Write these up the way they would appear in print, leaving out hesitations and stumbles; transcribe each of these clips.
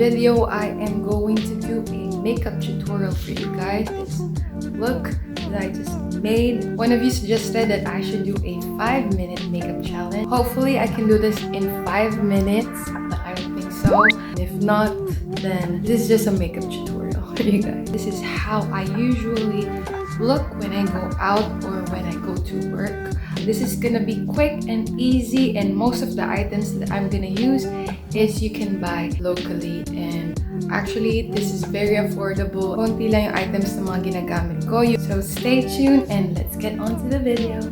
video, I am going to do a makeup tutorial for you guys. This look that I just made. One of you suggested that I should do a 5-minute makeup challenge. Hopefully I can do this in 5 minutes, but I don't think so. If not, then this is just a makeup tutorial for you guys. This is how I usually look when I go out or when I go to work. This is gonna be quick and easy, and most of the items that I'm gonna use is you can buy locally, and actually this is very affordable. Konti lang yung items na mga ginagamit ko. So stay tuned and let's get on to the video.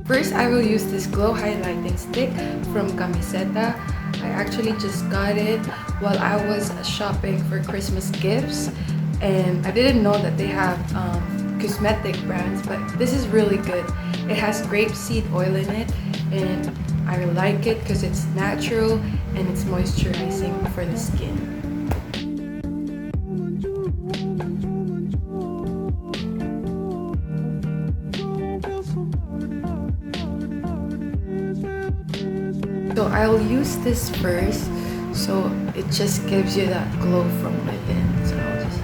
First, I will use this glow highlighting stick from Camiseta. I actually just got it while I was shopping for Christmas gifts, and I didn't know that they have cosmetic brands, but this is really good. It has grapeseed oil in it, and I like it because it's natural and it's moisturizing for the skin. So I'll use this first, so it just gives you that glow from within. So I'll just...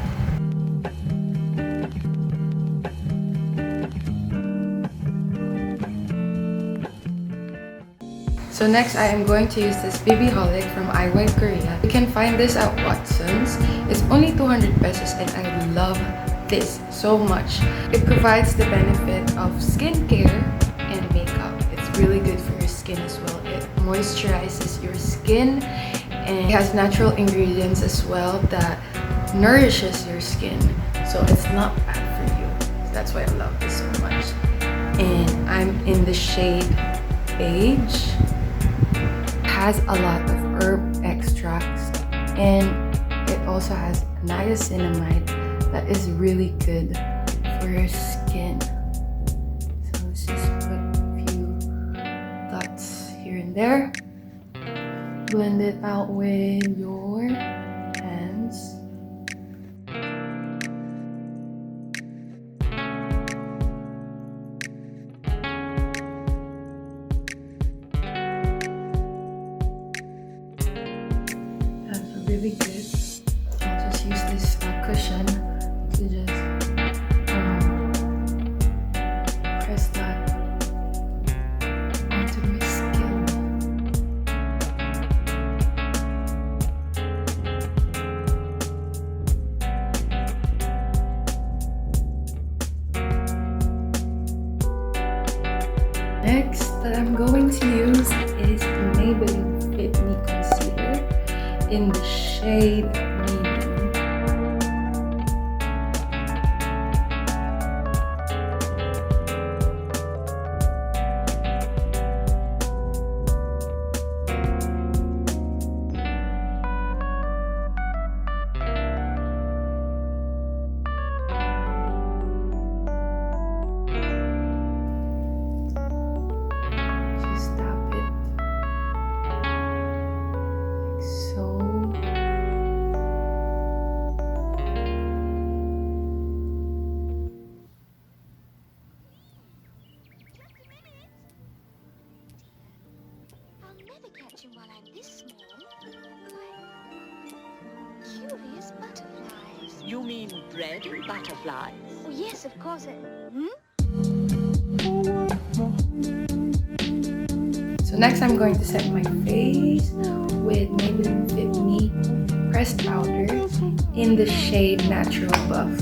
So next, I am going to use this BB HOLIC from IWhite Korea. You can find this at Watson's. It's only 200 pesos, and I love this so much. It provides the benefit of skincare and makeup. It's really good for your skin as well. It moisturizes your skin, and it has natural ingredients as well that nourishes your skin. So it's not bad for you. That's why I love this so much. And I'm in the shade Beige. Has a lot of herb extracts, and it also has niacinamide that is really good for your skin. So let's just put a few dots here and there. Blend it out with your hands. Really good. I'll just use this cushion to just press that onto my skin. Next that I'm going to use is the Maybelline Fit Me Concealer in the shade medium. Just tap it like so. While I'm this small. Curious butterflies. You mean bread and butterflies? Oh yes, of course. So next, I'm going to set my face with Maybelline Fit Me pressed powder in the shade Natural Buff.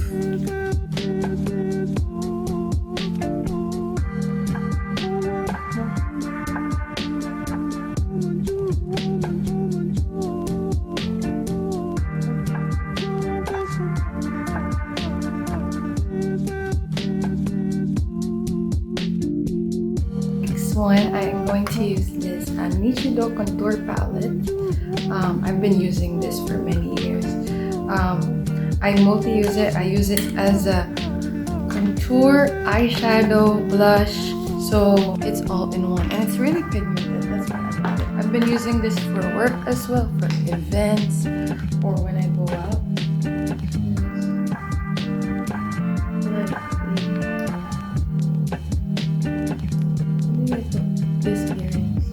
One, I am going to use this Nichido contour palette. I've been using this for many years. I multi-use it. I use it as a contour, eyeshadow, blush, so it's all in one, and it's really pigmented. That's why I love it. I've been using this for work as well, for events or when I go out. This earrings.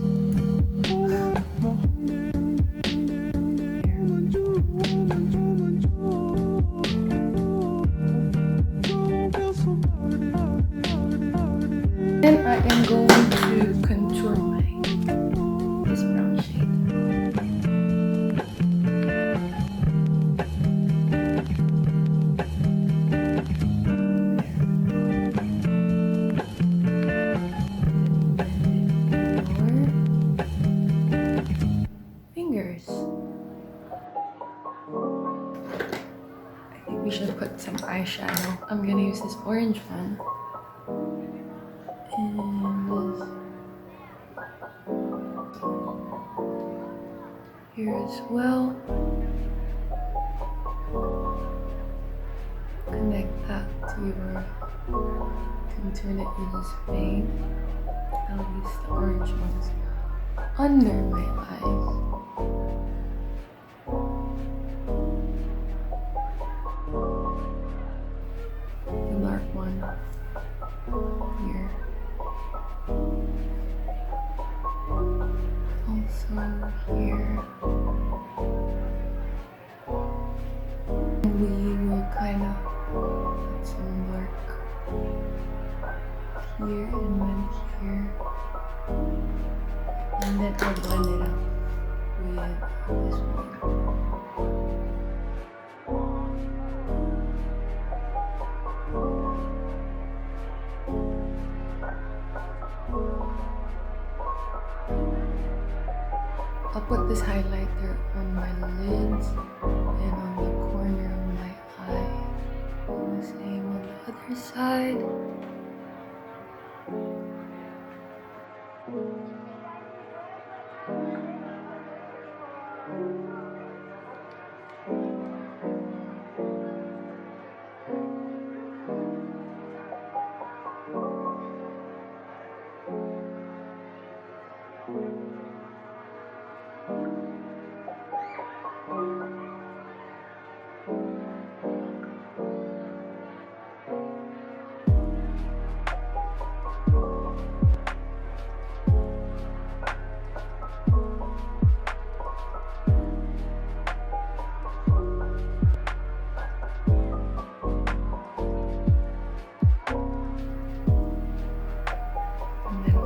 There. we should put some eyeshadow. I'm gonna use this orange one. And this here as well. Connect that to your contour that you just made. I'll use the orange ones under my eyes. The dark one here. Also here. We will kind of put some dark here and then here. And then I'll blend it up with this one. I'll put this highlighter on my lids and on the corner of my eye. Do the same on the other side.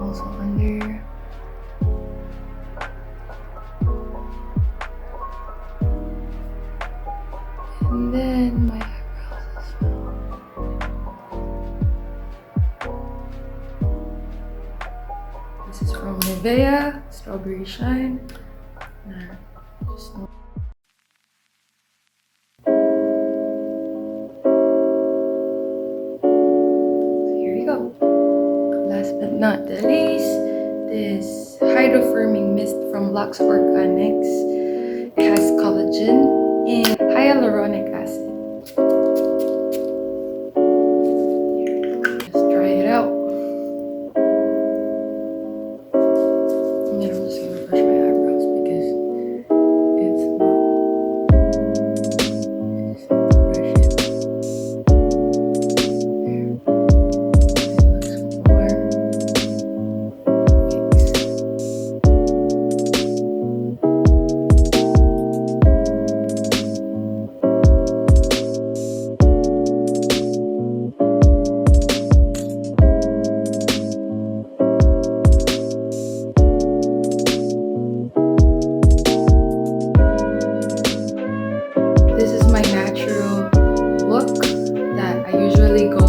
Also under. And then my eyebrows as well. This is from Nivea, Strawberry Shine. Just here you go. Last but not the least, this hydro-firming mist from Lux Organics. It has collagen and hyaluronic acid. Just try it out. And then I'm just gonna brush my eyebrows because it's not. Just have to brush it. There. This is my natural look that I usually go